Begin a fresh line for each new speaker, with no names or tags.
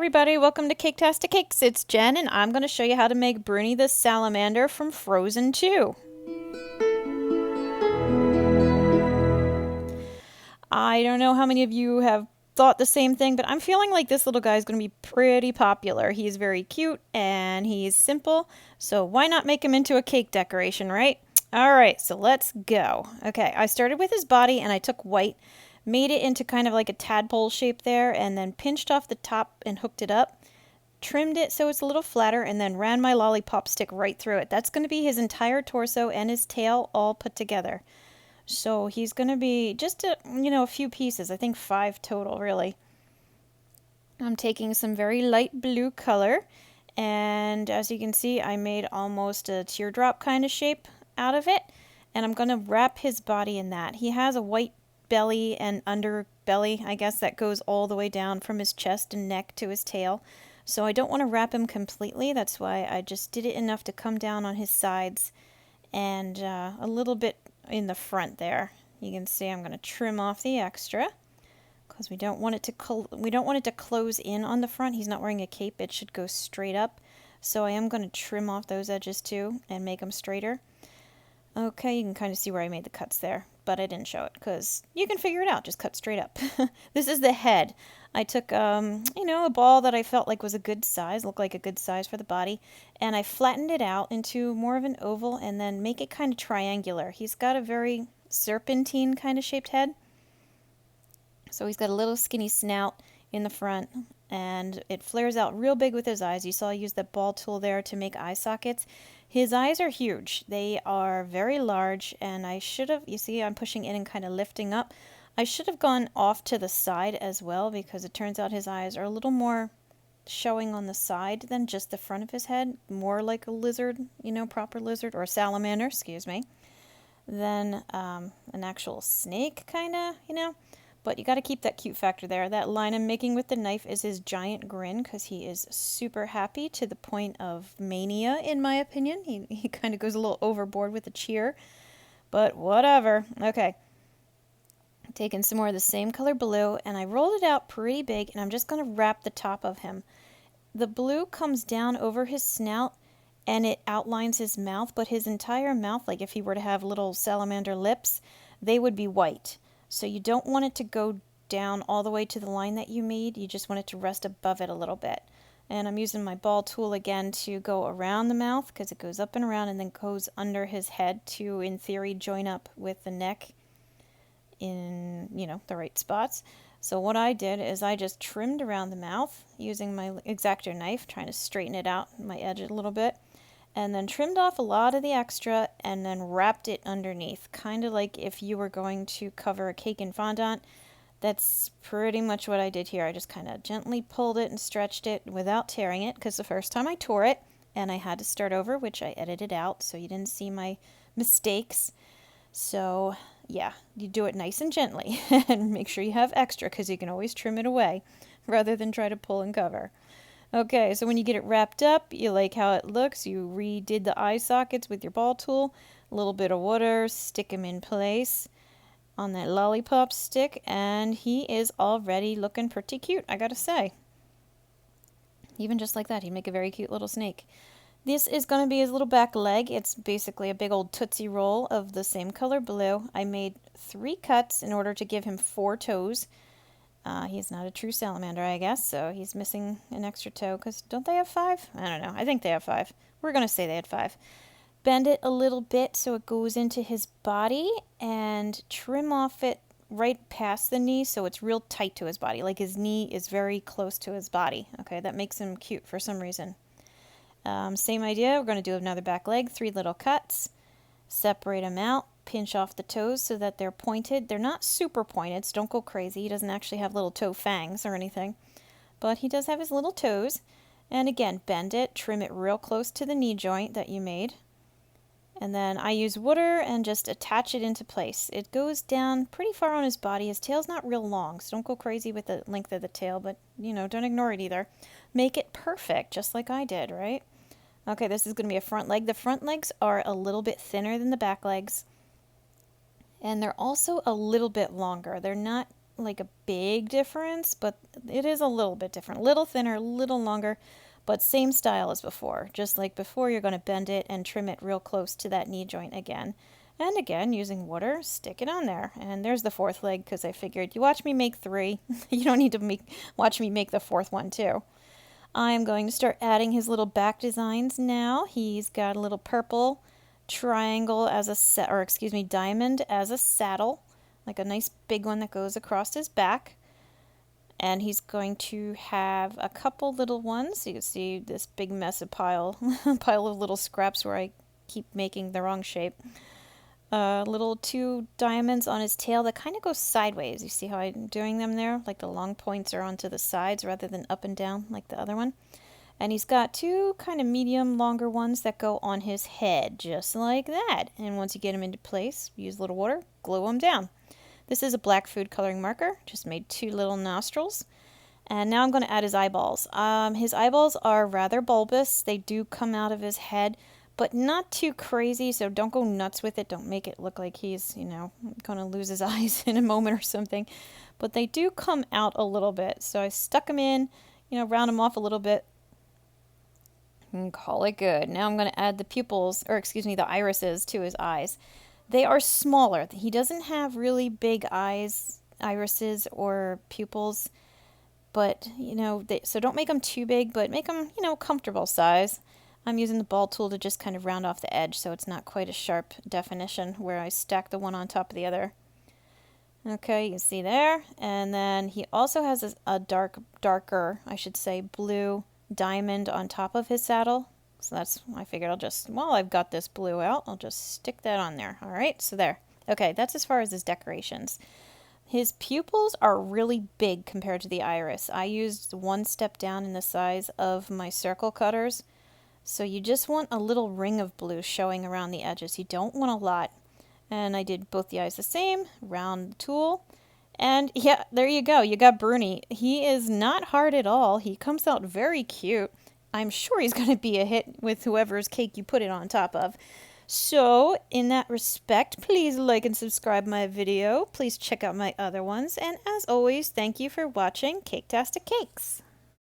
everybody, welcome to Caketastic Cakes. It's Jen and I'm going to show you how to make Bruni the Salamander from Frozen 2. I don't know how many of you have thought the same thing, but I'm feeling like this little guy is going to be pretty popular. He's very cute and he's simple, so why not make him into a cake decoration, right? Alright, so let's go. Okay, I started with his body and I took white, made it into kind of like a tadpole shape there, and then pinched off the top and hooked it up. Trimmed it so it's a little flatter, and then ran my lollipop stick right through it. That's going to be his entire torso and his tail all put together. So he's going to be just a few pieces. I think 5 total, really. I'm taking some very light blue color, and as you can see, I made almost a teardrop kind of shape out of it, and I'm going to wrap his body in that. He has a white belly and underbelly, I guess, that goes all the way down from his chest and neck to his tail. So I don't want to wrap him completely. That's why I just did it enough to come down on his sides and a little bit in the front there. You can see I'm going to trim off the extra because we don't want it to close in on the front. He's not wearing a cape. It should go straight up. So I am going to trim off those edges too and make them straighter. Okay, you can kind of see where I made the cuts there, but I didn't show it because you can figure it out. Just cut straight up. This is the head. I took, a ball that I felt like was a good size, looked like a good size for the body, and I flattened it out into more of an oval and then make it kind of triangular. He's got a very serpentine kind of shaped head. So he's got a little skinny snout in the front, and it flares out real big with his eyes. You saw I used that ball tool there to make eye sockets. His eyes are huge. They are very large, and I should have, you see I'm pushing in and kind of lifting up. I should have gone off to the side as well, because it turns out his eyes are a little more showing on the side than just the front of his head. More like a lizard, proper lizard, or salamander, excuse me, than an actual snake, kind of, But you got to keep that cute factor there. That line I'm making with the knife is his giant grin because he is super happy to the point of mania, in my opinion. He kind of goes a little overboard with the cheer, but whatever. Okay. Taking some more of the same color blue, and I rolled it out pretty big, and I'm just going to wrap the top of him. The blue comes down over his snout, and it outlines his mouth, but his entire mouth, like if he were to have little salamander lips, they would be white. So you don't want it to go down all the way to the line that you made. You just want it to rest above it a little bit. And I'm using my ball tool again to go around the mouth because it goes up and around and then goes under his head to, in theory, join up with the neck in, the right spots. So what I did is I just trimmed around the mouth using my X-Acto knife, trying to straighten it out, my edge a little bit. And then trimmed off a lot of the extra and then wrapped it underneath. Kind of like if you were going to cover a cake in fondant. That's pretty much what I did here. I just kind of gently pulled it and stretched it without tearing it, because the first time I tore it and I had to start over, which I edited out so you didn't see my mistakes. So yeah, you do it nice and gently and make sure you have extra, because you can always trim it away rather than try to pull and cover. Okay, so when you get it wrapped up, you like how it looks. You redid the eye sockets with your ball tool. A little bit of water, stick him in place on that lollipop stick, and he is already looking pretty cute, I gotta say. Even just like that, he'd make a very cute little snake. This is going to be his little back leg. It's basically a big old Tootsie Roll of the same color blue. I made 3 cuts in order to give him 4 toes. He's not a true salamander, I guess, so he's missing an extra toe, because don't they have 5? I don't know. I think they have 5. We're going to say they had 5. Bend it a little bit so it goes into his body, and trim off it right past the knee so it's real tight to his body. Like his knee is very close to his body. Okay, that makes him cute for some reason. Same idea. We're going to do another back leg, 3 little cuts. Separate them out. Pinch off the toes so that they're pointed. They're not super pointed, so don't go crazy. He doesn't actually have little toe fangs or anything, but he does have his little toes. And again, bend it, trim it real close to the knee joint that you made. And then I use water and just attach it into place. It goes down pretty far on his body. His tail's not real long, so don't go crazy with the length of the tail, but, don't ignore it either. Make it perfect, just like I did, right? Okay, this is going to be a front leg. The front legs are a little bit thinner than the back legs. And they're also a little bit longer. They're not like a big difference, but it is a little bit different. A little thinner, a little longer, but same style as before. Just like before, you're going to bend it and trim it real close to that knee joint again. And again, using water, stick it on there. And there's the fourth leg, because I figured you watch me make 3. You don't need to watch me make the fourth one too. I'm going to start adding his little back designs now. He's got a little purple triangle as a diamond as a saddle, like a nice big one that goes across his back. And he's going to have a couple little ones. You can see this big mess of pile of little scraps where I keep making the wrong shape. Little 2 diamonds on his tail that kind of go sideways. You see how I'm doing them there? Like the long points are onto the sides rather than up and down like the other one. And he's got 2 kind of medium longer ones that go on his head, just like that. And once you get them into place, use a little water, glue them down. This is a black food coloring marker. Just made 2 little nostrils. And now I'm going to add his eyeballs. His eyeballs are rather bulbous. They do come out of his head, but not too crazy, so don't go nuts with it. Don't make it look like he's, going to lose his eyes in a moment or something. But they do come out a little bit. So I stuck them in, round them off a little bit, and call it good. Now I'm going to add the pupils, the irises to his eyes. They are smaller. He doesn't have really big irises or pupils, but, so don't make them too big, but make them, comfortable size. I'm using the ball tool to just kind of round off the edge so it's not quite a sharp definition where I stack the one on top of the other. Okay, you can see there. And then he also has a darker, blue diamond on top of his saddle. So I figured while I've got this blue out, I'll just stick that on there. All right, so there. Okay, that's as far as his decorations. His pupils are really big compared to the iris. I used 1 step down in the size of my circle cutters. So you just want a little ring of blue showing around the edges. You don't want a lot. And I did both the eyes the same, round the tool. And yeah, there you go. You got Bruni. He is not hard at all. He comes out very cute. I'm sure he's going to be a hit with whoever's cake you put it on top of. So, in that respect, please like and subscribe my video. Please check out my other ones. And as always, thank you for watching Caketastic Cakes.